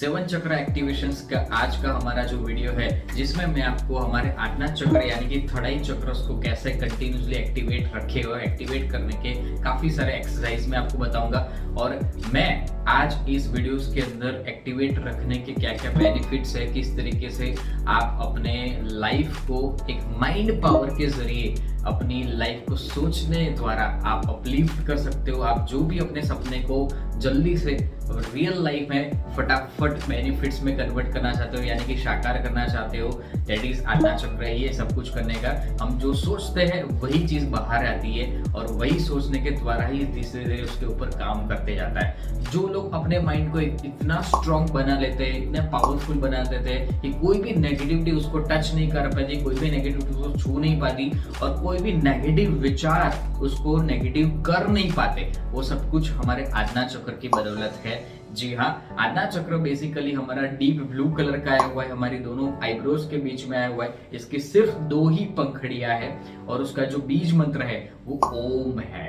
Seven चक्र एक्टिवेशंस का आज का हमारा जो वीडियो है, जिसमें मैं आपको हमारे आज्ञा चक्र यानी कि थर्ड आई चक्र को कैसे कंटिन्यूसली एक्टिवेट रखे और एक्टिवेट करने के काफी सारे एक्सरसाइज में आपको बताऊंगा। और मैं आज इस वीडियोस के अंदर एक्टिवेट रखने के क्या क्या बेनिफिट्स है, किस तरीके से आप अपने लाइफ को एक माइंड पावर के जरिए अपनी लाइफ को सोचने द्वारा आप अपलिफ्ट कर सकते हो। आप जो भी अपने सपने को जल्दी से रियल लाइफ में फटाफट बेनिफिट्स में कन्वर्ट करना चाहते हो, यानी कि साकार करना चाहते हो, दैट इज आज्ञा चक्र है ये सब कुछ करने का। हम जो सोचते हैं वही चीज बाहर आती है और वही सोचने के द्वारा ही धीरे धीरे उसके ऊपर काम करते जाता है। जो लोग अपने माइंड को इतना स्ट्रॉन्ग बना लेते हैं, इतना पावरफुल बना देते हैं कि कोई भी नेगेटिविटी उसको टच नहीं कर पाती, कोई भी नेगेटिविटी उसको छू नहीं पाती और कोई भी नेगेटिव विचार उसको नेगेटिव कर नहीं पाते, वो सब कुछ हमारे आज्ञा चक्र की बदौलत है। जी हाँ, आज्ञा चक्र बेसिकली हमारा डीप ब्लू कलर का आया हुआ है, हमारी दोनों आईब्रोज के बीच में आया हुआ है। इसकी सिर्फ 2 ही पंखड़ियां है और उसका जो बीज मंत्र है वो ओम है।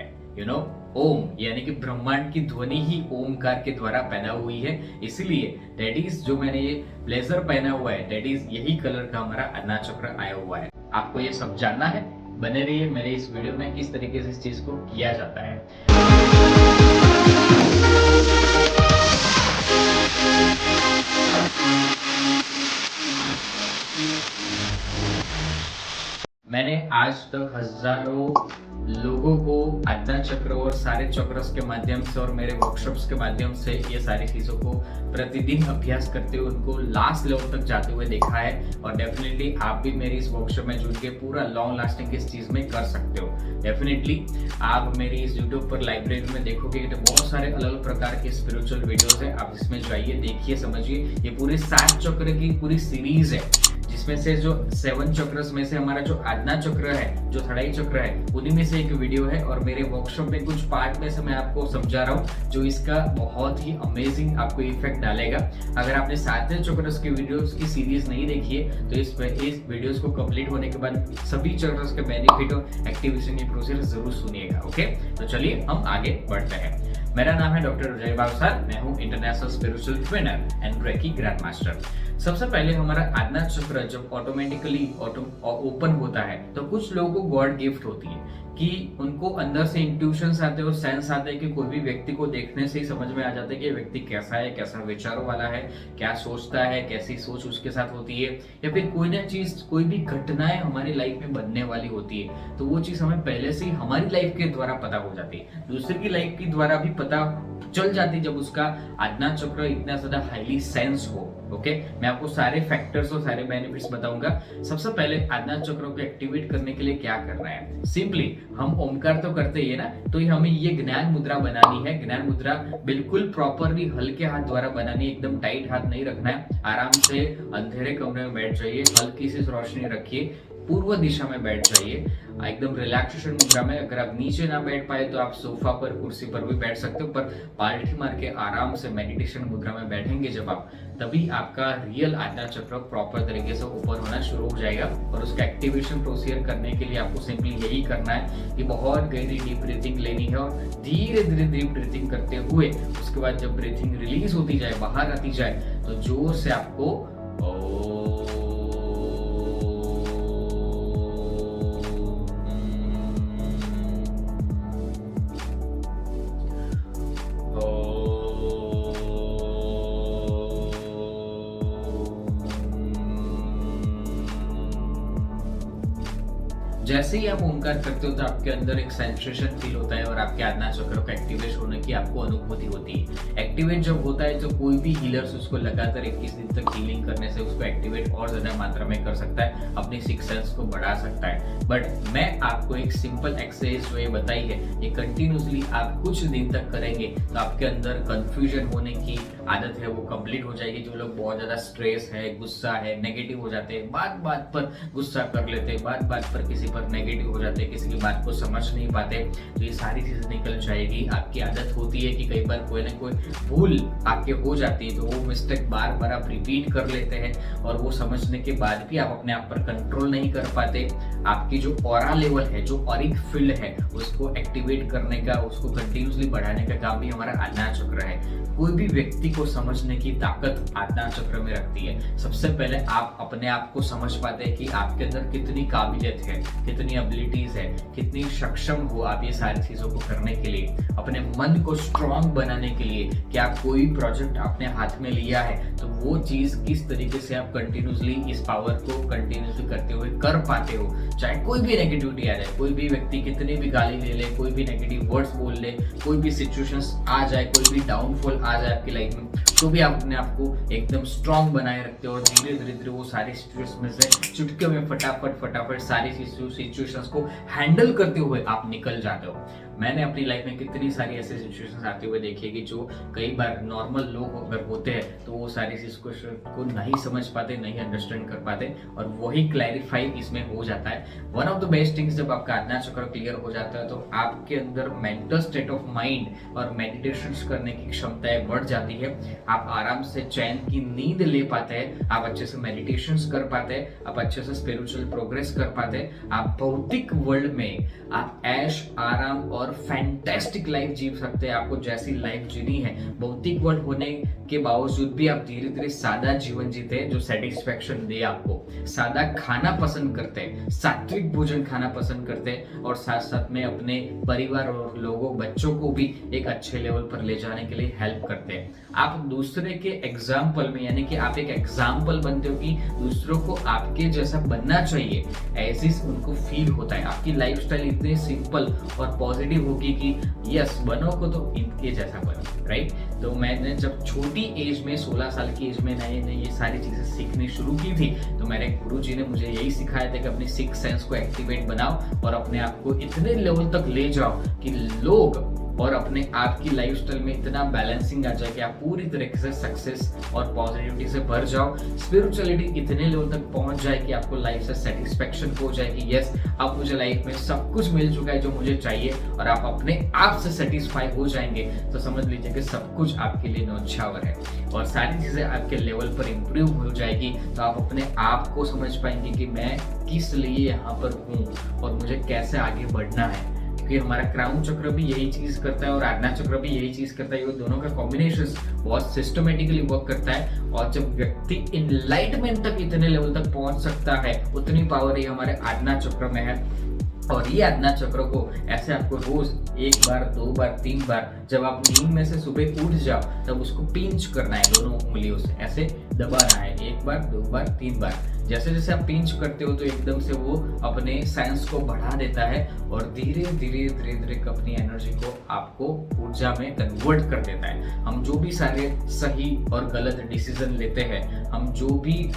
ओम यानी कि ब्रह्मांड की ध्वनि ही ओमकार के द्वारा पैदा हुई है। इसीलिए दैट इज जो मैंने ये ब्लेजर पहना हुआ है, दैट इज यही कलर का हमारा आज्ञा चक्र आया हुआ है। आपको ये सब जानना है, बने रहिए मेरे इस वीडियो में किस तरीके से इस चीज को किया जाता है। मैंने आज तक हजारों लोगों को आज्ञा चक्र और सारे चक्रस के माध्यम से और मेरे वर्कशॉप्स के माध्यम से ये सारी चीजों को प्रतिदिन अभ्यास करते हुए उनको लास्ट लेवल तक जाते हुए देखा है। और डेफिनेटली आप भी मेरी इस वर्कशॉप में जुड़ के पूरा लॉन्ग लास्टिंग इस चीज में कर सकते हो। डेफिनेटली आप मेरी इस यूट्यूब पर लाइब्रेरी में देखोगे तो बहुत सारे अलग अलग प्रकार के स्पिरिचुअल वीडियोस है। आप इसमें जाइए, देखिए, समझिए। ये पूरे 7 चक्र की पूरी सीरीज है, जिसमें से जो 7 चक्रस में से हमारा जो आज्ञा चक्र है, जो थर्ड आई चक्र है, उन्हीं में से एक वीडियो है। और मेरे वर्कशॉप में कुछ पार्ट में से मैं आपको समझा रहा हूँ जो इसका बहुत ही अमेजिंग आपको इफेक्ट डालेगा। अगर आपने 7 चक्रस के वीडियोस की सीरीज नहीं देखी है तो इस वीडियोस को कंप्लीट होने के बाद सभी चक्रस के बेनिफिट और एक्टिवेशन की प्रोसेस जरूर सुनिएगा। ओके, तो चलिए हम आगे बढ़ते हैं। मेरा नाम है डॉक्टर विजय भावसार, मैं हूँ international spiritual trainer and reiki grand master. सबसे पहले हमारा आज्ञा चक्र जब ऑटोमेटिकली ओपन होता है तो कुछ लोगों को गॉड गिफ्ट होती है कि उनको अंदर से इंट्यूशंस आते हैं और सेंस आते हैं कि कोई भी व्यक्ति को देखने से ही समझ में आ जाता है कि व्यक्ति कैसा है, कैसा विचारों वाला है, क्या सोचता है, कैसी सोच उसके साथ होती है, या फिर कोई ना चीज, कोई भी घटनाएं हमारी लाइफ में बनने वाली होती है तो वो चीज हमें पहले से ही हमारी लाइफ के द्वारा पता हो जाती है, दूसरे की लाइफ के द्वारा भी पता चल जाती जब उसका आज्ञा चक्र इतना ज्यादा हाईली सेंस हो। ओके, मैं आपको सारे फैक्टर्स और सारे बेनिफिट्स बताऊंगा। सबसे पहले आज्ञा चक्र को एक्टिवेट करने के लिए क्या करना है, सिंपली हम ओमकार तो करते ही है ना, तो हमें ये ज्ञान मुद्रा बनानी है। ज्ञान मुद्रा बिल्कुल प्रॉपरली हल्के हाथ द्वारा बनानी है, एकदम टाइट हाथ नहीं रखना है। आराम से अंधेरे कमरे में बैठ जाइए, हल्की सी रोशनी रखिए, पूर्व दिशा में बैठ जाइए, एकदम रिलैक्सेशन मुद्रा में। अगर आप नीचे ना बैठ पाए तो आप सोफा पर, कुर्सी पर भी बैठ सकते हो, पर पालथी मार के आराम से मेडिटेशन मुद्रा में बैठेंगे जब आप, तभी आपका रियल आज्ञा चक्र प्रॉपर तरीके से ओपन होना शुरू हो जाएगा। और उसका एक्टिवेशन प्रोसीजर करने के लिए आपको सिंपली यही करना है कि बहुत गहरी डीप ब्रीथिंग लेनी है और धीरे धीरे डीप ब्रीथिंग करते हुए उसके बाद जब ब्रीथिंग रिलीज होती जाए, बाहर आती जाए, तो जोर से आपको जैसे ही आप ओमकार करते हो तो आपके अंदर एक सेंसेशन फील होता है और आपके आज्ञा चक्र का एक्टिवेट होने की आपको अनुभूति होती है। एक्टिवेट जब होता है तो कोई भी हीलर्स उसको लगातार 21 दिन तक हीलिंग करने से उसको एक्टिवेट और ज्यादा मात्रा में कर सकता है, अपनी सिक्स सेंस को बढ़ा सकता है। बट मैं आपको एक सिंपल एक्सरसाइज जो ये बताई है, ये कंटिन्यूसली आप कुछ दिन तक करेंगे तो आपके अंदर कंफ्यूजन होने की आदत है वो कंप्लीट हो जाएगी। जो लोग बहुत ज्यादा स्ट्रेस है, गुस्सा है, नेगेटिव हो जाते हैं, बात बात पर गुस्सा कर लेते हैं, बात बात पर किसी पर नेगेटिव हो जाते हैं, किसी की बात को समझ नहीं पाते, तो ये सारी चीजें निकल जाएगी। आपकी आदत होती है कि कई बार कोई ना कोई भूल आपके हो जाती है, तो वो मिस्टेक बार बार आप रिपीट कर लेते हैं और वो समझने के बाद भी आप अपने आप पर कंट्रोल नहीं कर पाते। आपकी जो ऑरा लेवल है, जो ऑरिक फील्ड है, उसको एक्टिवेट करने का, उसको कंटिन्यूसली बढ़ाने का काम भी हमारा आज्ञा चक्र है। कोई भी व्यक्ति को समझने की ताकत आज्ञा चक्र में रखती है। सबसे पहले आप अपने आप को समझ पाते हैं कि आपके अंदर कितनी काबिलियत है, कितनी एबिलिटीज है, कितनी सक्षम हो आप ये सारी चीजों को करने के लिए, अपने मन को स्ट्रांग बनाने के लिए। कि आप कोई प्रोजेक्ट आपने हाथ में लिया है तो वो चीज किस तरीके से आप कंटिन्यूसली इस पावर को कंटिन्यूसली करते हुए कर पाते हो। चाहे कोई भी नेगेटिविटी आ जाए, कोई भी व्यक्ति कितनी भी गाली ले ले, कोई भी नेगेटिव वर्ड्स बोल ले, कोई भी सिचुएशंस आ जाए, कोई भी डाउनफॉल आ जाए आपकी लाइफ में, तो भी आप अपने आप को एकदम स्ट्रांग बनाए रखते हो और धीरे धीरे वो सारी सिचुएशन में से चुटकियों में फटाफट सारी सिचुएशंस को हैंडल करते हुए आप निकल जाते हो। मैंने अपनी लाइफ में कितनी सारी ऐसे सिचुएशंस आते हुए देखी है कि जो कई बार नॉर्मल लोग अगर होते हैं तो वो सारी सिचुएशन को नहीं समझ पाते, नहीं अंडरस्टैंड कर पाते, और वही क्लैरिफाई इसमें हो जाता है। One of the best things, जब आपका आज्ञा चक्र क्लियर हो जाता है तो आपके अंदर मेंटल स्टेट ऑफ माइंड और मेडिटेशन करने की क्षमताएं बढ़ जाती है। आप आराम से चैन की नींद ले पाते हैं, आप अच्छे से मेडिटेशन कर पाते हैं, आप अच्छे से स्पिरिचुअल प्रोग्रेस कर पाते हैं। आप भौतिक वर्ल्ड में आप ऐश आराम और फैंटास्टिक लाइफ जी सकते हैं। आपको जैसी लाइफ जीनी है, भौतिक वर्ल्ड होने के बावजूद भी आप धीरे धीरे सादा जीवन जीते हैं जो सेटिस्फेक्शन दे आपको। सादा खाना पसंद करते हैं, सात्विक भोजन खाना पसंद करते हैं, और साथ साथ में अपने परिवार और लोगों, बच्चों को भी एक अच्छे लेवल पर ले जाने के लिए हेल्प करते हैं। आप दूसरे के एग्जाम्पल में, यानी कि आप एक एग्जाम्पल बनते हो कि दूसरों को आपके जैसा बनना चाहिए, ऐसे उनको फील होता है। आपकी लाइफस्टाइल इतनी सिंपल और पॉजिटिव होगी कि यस, बनो को तो इनके जैसा बनो, राइट। तो मैंने जब छोटी एज में, 16 साल की एज में मैंने ये सारी चीजें सीखनी शुरू की थी, तो मेरे गुरुजी ने मुझे यही सिखाया था कि अपनी सिक्स सेंस को एक्टिवेट बनाओ और अपने आप को इतने लेवल तक ले जाओ कि लोग और अपने आप की लाइफस्टाइल में इतना बैलेंसिंग आ जाए कि आप पूरी तरीके से सक्सेस और पॉजिटिविटी से भर जाओ। स्पिरिचुअलिटी इतने लेवल तक पहुंच जाए कि आपको लाइफ से सेटिस्फेक्शन हो जाए कि यस, अब मुझे लाइफ में सब कुछ मिल चुका है जो मुझे चाहिए, और आप अपने आप से सेटिस्फाई हो जाएंगे, तो समझ लीजिए कि सब कुछ आपके लिए न्यौछावर है और सारी चीजें आपके लेवल पर इंप्रूव हो जाएगी। तो आप अपने आप को समझ पाएंगे कि मैं किस लिए यहाँ पर हूँ और मुझे कैसे आगे बढ़ना है। क्योंकि हमारा क्राउन चक्र भी यही चीज करता है और आज्ञा चक्र भी यही चीज करता है। ये दोनों का कॉम्बिनेशन बहुत सिस्टमेटिकली वर्क करता है, और जब व्यक्ति इनलाइटमेंट तक इतने लेवल तक पहुंच सकता है, उतनी पावर ये हमारे आज्ञा चक्र में है। और ये आज्ञा चक्र को ऐसे आपको रोज 1 बार 2 बार 3 बार, जब आप नींद में से सुबह उठ जाओ तब उसको पिंच करना है, दोनों उंगलियों से ऐसे दबाना है, 1 बार 2 बार 3 बार। जैसे जैसे आप पिंच करते हो तो एकदम से वो अपने सेंस को बढ़ा देता है और धीरे धीरे अपनी एनर्जी को आपको ऊर्जा में कन्वर्ट कर देता है। हम जो भी सारे सही और गलत डिसीजन लेते हैं, हम जो भी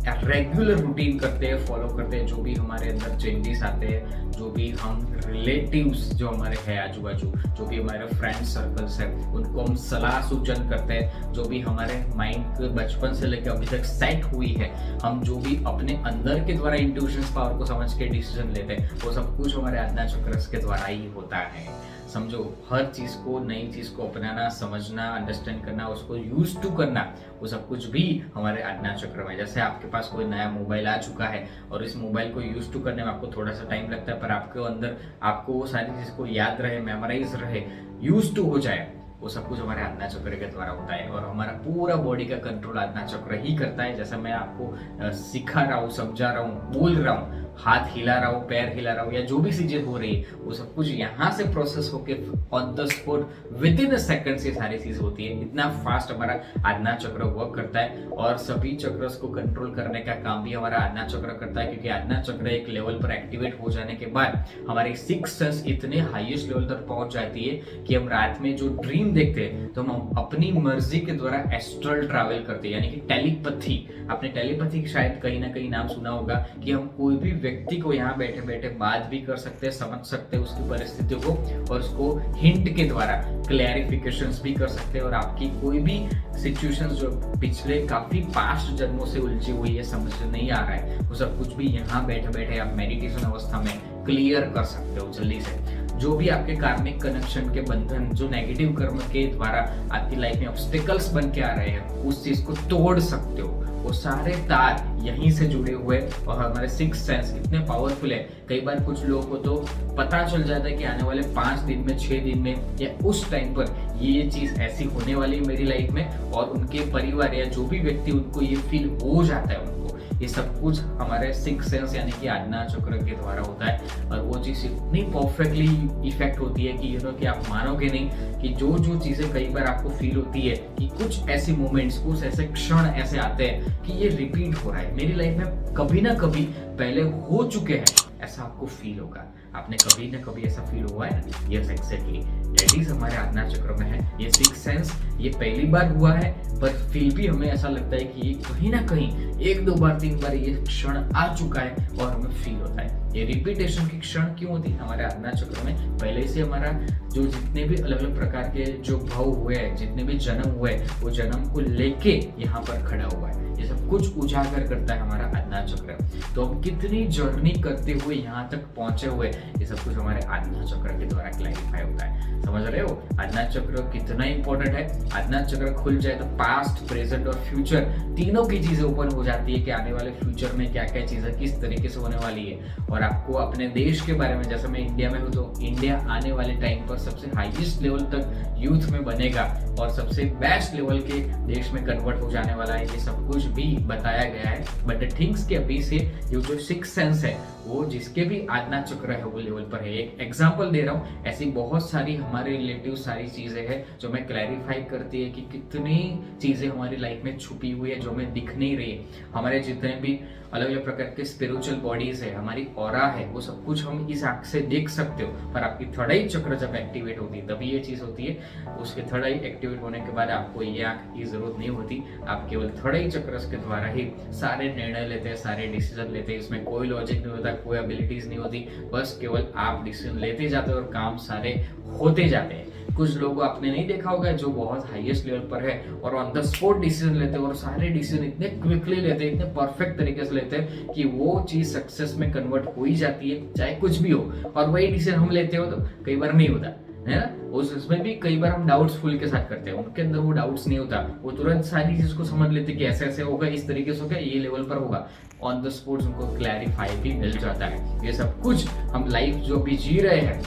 रेगुलर रूटीन करते हैं, फॉलो करते हैं, जो भी हमारे अंदर चेंजेस आते हैं, जो भी हम रिलेटिव्स जो हमारे हैं आजू बाजू, जो भी हमारे फ्रेंड सर्कल्स हैं, उनको हम सलाह सूचन करते हैं, जो भी हमारे माइंड बचपन से लेकर अभी तक सेट हुई है, हम जो भी अपने अंदर के द्वारा इंट्यूशंस पावर को समझ के डिसीजन लेते हैं, वो सब कुछ हमारे आज्ञा चक्र के द्वारा ही होता है। समझो, हर चीज को, नई चीज को अपनाना, समझना, अंडरस्टैंड करना, उसको यूज टू करना, वो सब कुछ भी हमारे आज्ञा चक्र में। जैसे आपके पास कोई नया मोबाइल आ चुका है और इस मोबाइल को यूज टू करने में आपको थोड़ा सा टाइम लगता है, पर आपके अंदर आपको वो सारी चीज को याद रहे, मेमोराइज रहे, यूज टू हो जाए, वो सब कुछ हमारे आज्ञा चक्र के द्वारा होता है। और हमारा पूरा बॉडी का कंट्रोल आज्ञा चक्र ही करता है। जैसा मैं आपको सिखा रहा हूँ, समझा रहा हूँ, बोल रहा हूँ, हाथ हिला रहा हूँ, पैर हिला रहा हूँ, या जो भी चीजें हो रही है, वो सब कुछ यहाँ से प्रोसेस होके on the spot with in a second से सारी चीज होती है। इतना फास्ट हमारा आज्ञा चक्र वर्क करता है, और सभी चक्रस को कंट्रोल करने का काम भी हमारा आज्ञा चक्र करता है। क्योंकि आज्ञा चक्र एक लेवल पर एक्टिवेट हो जाने के बाद हमारी सिक्स सेंस इतने हाईएस्ट लेवल तक पहुंच जाती है कि हम रात में जो ड्रीम देखते हैं तो हम अपनी मर्जी के द्वारा एस्ट्रल ट्रैवल करते हैं, यानी कि टेलीपैथी। आपने टेलीपैथी शायद कहीं ना कहीं नाम सुना होगा कि हम कोई भी व्यक्ति को यहाँ बैठे बैठे बात भी कर सकते हैं, समझ सकते हैं उसकी परिस्थितियों को, और उसको हिंट के द्वारा क्लैरिफिकेशंस भी कर सकते हैं, और आपकी कोई भी सिचुएशंस जो पिछले काफी पास्ट जन्मों से उलझी हुई है, समझ नहीं आ रहा है, वो सब कुछ भी यहाँ बैठे बैठे आप मेडिटेशन अवस्था में क्लियर कर सकते हो जल्दी से। जो भी आपके कार्मिक कनेक्शन के बंधन, जो नेगेटिव कर्म के द्वारा आपकी लाइफ में ऑब्स्टिकल्स बन के आ रहे हैं, उस चीज को तोड़ सकते हो। वो सारे तार यहीं से जुड़े हुए, और हमारे सिक्स सेंस इतने पावरफुल है। कई बार कुछ लोगों को तो पता चल जाता है कि आने वाले 5 दिन में, 6 दिन में, या उस टाइम पर ये चीज ऐसी होने वाली है मेरी लाइफ में, और उनके परिवार या जो भी व्यक्ति उनको ये फील हो जाता है उनको। ये सब कुछ हमारे सिक्स सेंस यानी कि आज्ञा चक्र के द्वारा होता है, और वो चीज इतनी परफेक्टली इफेक्ट होती है कि कि आप मानोगे नहीं कि जो जो चीजें कई बार आपको फील होती है कि कुछ ऐसी मोमेंट्स, कुछ ऐसे क्षण ऐसे आते हैं कि ये रिपीट हो रहा है मेरी लाइफ में, कभी ना कभी पहले हो चुके हैं, ऐसा आपको फील होगा। आपने कभी ना कभी ऐसा फील हुआ है ना? यस, एक्जेक्टली दैट इज हमारे आज्ञा चक्र में है ये सिक्स सेंस। ये पहली बार हुआ है, पर फिर भी हमें ऐसा लगता है कि ये कहीं ना कहीं 1, 2 बार, 3 बार ये क्षण आ चुका है और हमें फील होता है। ये रिपीटेशन की क्षण क्यों होती है हमारे आज्ञा चक्र में? पहले से हमारा जो जितने भी अलग अलग प्रकार के जो भाव हुए हैं, जितने भी जन्म हुए, वो जन्म को लेके यहाँ पर खड़ा हुआ है। ये सब कुछ उजागर करता है हमारा आज्ञा चक्र। तो हम कितनी जर्नी करते हुए यहाँ तक पहुंचे हुए, ये सब कुछ हमारे आज्ञा चक्र के द्वारा क्लैरिफाई होता है। समझ रहे हो आज्ञा चक्र कितना इंपॉर्टेंट है? आज्ञा चक्र खुल जाए तो पास्ट, प्रेजेंट और फ्यूचर तीनों की चीजें ओपन हो जाती है कि आने वाले फ्यूचर में क्या क्या चीजें किस तरीके से होने वाली है। और आपको अपने देश के बारे में, जैसे मैं इंडिया में हूँ तो इंडिया आने वाले टाइम पर सबसे हाईएस्ट लेवल तक यूथ में बनेगा और सबसे बेस्ट लेवल के देश में कन्वर्ट हो जाने वाला है। ये सब कुछ भी बताया गया है। बट द थिंग्स के अभी से ये जो सिक्स सेंस है वो जिसके भी आज्ञा चक्र है वो लेवल पर है। एक एग्जांपल दे रहा हूँ, ऐसी बहुत सारी हमारे रिलेटिव सारी चीजें हैं जो मैं क्लैरिफाई करती है कि कितनी चीजें हमारी लाइफ में छुपी हुई है जो हमें दिख नहीं रही है। हमारे जितने भी अलग अलग प्रकार के स्पिरिचुअल बॉडीज है, हमारी ऑरा है, वो सब कुछ हम इस आंख से देख सकते हो। पर आपकी थर्ड आई चक्र जब एक्टिवेट होती है तभी ये चीज होती है। उसके थर्ड आई एक्टिवेट होने के बाद आपको ये आंख की जरूरत नहीं होती। आप केवल थर्ड आई चक्र के द्वारा ही सारे निर्णय लेते हैं, सारे डिसीजन लेते हैं। इसमें कोई लॉजिक नहीं होता, कोई एबिलिटीज नहीं होती, बस केवल आप डिसीजन लेते जाते हो और काम सारे होते जाते हैं। कुछ लोगों को आपने नहीं देखा होगा जो बहुत हाईएस्ट लेवल पर है और ऑन द स्पॉट डिसीजन लेते हैं और सारे डिसीजन इतने क्विकली लेते हैं, इतने परफेक्ट तरीके से लेते हैं कि वो चीज सक्सेस में कन्वर्ट हो ही जाती है, चाहे कुछ भी हो। और वही डिसीजन हम लेते हो तो कई बार नहीं होता है ना। उसमें भी कई बार हम डाउट्सफुल के साथ करते हैं, उनके अंदर वो डाउट्स नहीं होता, वो तुरंत सारी चीज को समझ लेते कि ऐसे ऐसे होगा, इस तरीके से होगा, ये लेवल पर होगा। ऑन द स्पॉट उनको क्लैरिफाई भी मिल जाता है। ये सब कुछ हम लाइफ जो भी जी रहे हैं,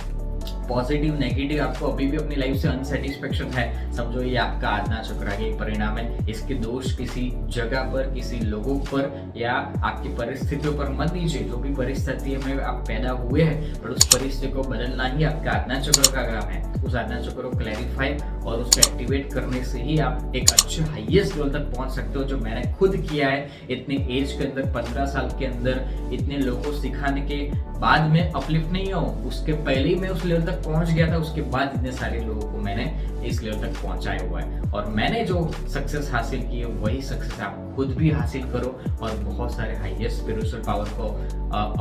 पॉजिटिव नेगेटिव, आपको अभी भी अपनी लाइफ से अनसेटिस्फेक्शन है, समझो ये आपका आज्ञा चक्र का एक परिणाम है। इसके दोष किसी जगह पर, किसी लोगों पर या आपकी परिस्थितियों पर मत दीजिए। जो भी परिस्थिति में आप पैदा हुए हैं, पर उस परिस्थिति को बदलना ही आपका आज्ञा चक्र का काम है। उस आज्ञा चक्र को क्लैरिफाई और उसको एक्टिवेट करने से ही आप एक अच्छे हाईएस्ट लेवल तक पहुंच सकते हो, जो मैंने खुद किया है इतने एज के अंदर। 15 साल के अंदर इतने लोगों को सिखाने के बाद में अपलिफ्ट नहीं हूँ, उसके पहले ही मैं उस लेवल तक पहुंच गया था। उसके बाद इतने सारे लोगों को मैंने इस लेवल तक पहुंचाया हुआ है और मैंने जो सक्सेस हासिल की है वही सक्सेस आप खुद भी हासिल करो और बहुत सारे हाईएस्ट स्पिरिचुअल पावर को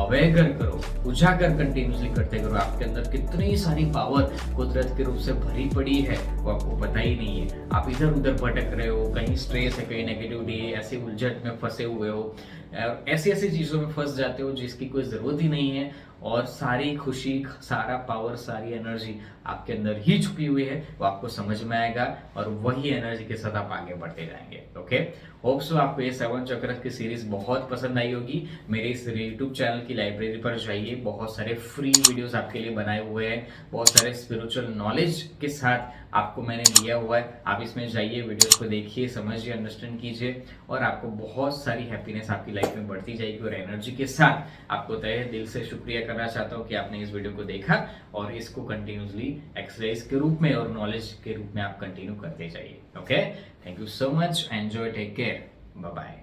अवेगर करो, उजागर कंटिन्यूसली करते करो। आपके अंदर कितनी सारी पावर कुदरत के रूप से भरी पड़ी है वो आपको पता ही नहीं है। आप इधर उधर भटक रहे हो, कहीं स्ट्रेस है, कहीं नेगेटिविटी है, ऐसे उलझन में फंसे हुए हो, ऐसी ऐसी चीजों में फंस जाते हो जिसकी कोई जरूरत ही नहीं है। और सारी खुशी, सारा पावर, सारी एनर्जी आपके अंदर ही छुपी हुई है, वो आपको समझ में आएगा और वही एनर्जी के साथ आप आगे बढ़ते जाएंगे। ओके, होप सो आपको ये 7 चक्र की सीरीज बहुत पसंद आई होगी। मेरे इस यूट्यूब चैनल की लाइब्रेरी पर जाइए, बहुत सारे फ्री वीडियोस आपके लिए बनाए हुए हैं, बहुत सारे स्पिरिचुअल नॉलेज के साथ आपको मैंने दिया हुआ है। आप इसमें जाइए, वीडियोस को देखिए, समझिए, अंडरस्टैंड कीजिए और आपको बहुत सारी हैप्पीनेस आपकी लाइफ में बढ़ती जाएगी। और एनर्जी के साथ आपको तहे दिल से शुक्रिया करना चाहता हूँ कि आपने इस वीडियो को देखा और इसको कंटिन्यूसली एक्सरसाइज के रूप में और नॉलेज के रूप में आप कंटिन्यू करते जाइए। Okay, thank you so much, enjoy, take care, bye bye.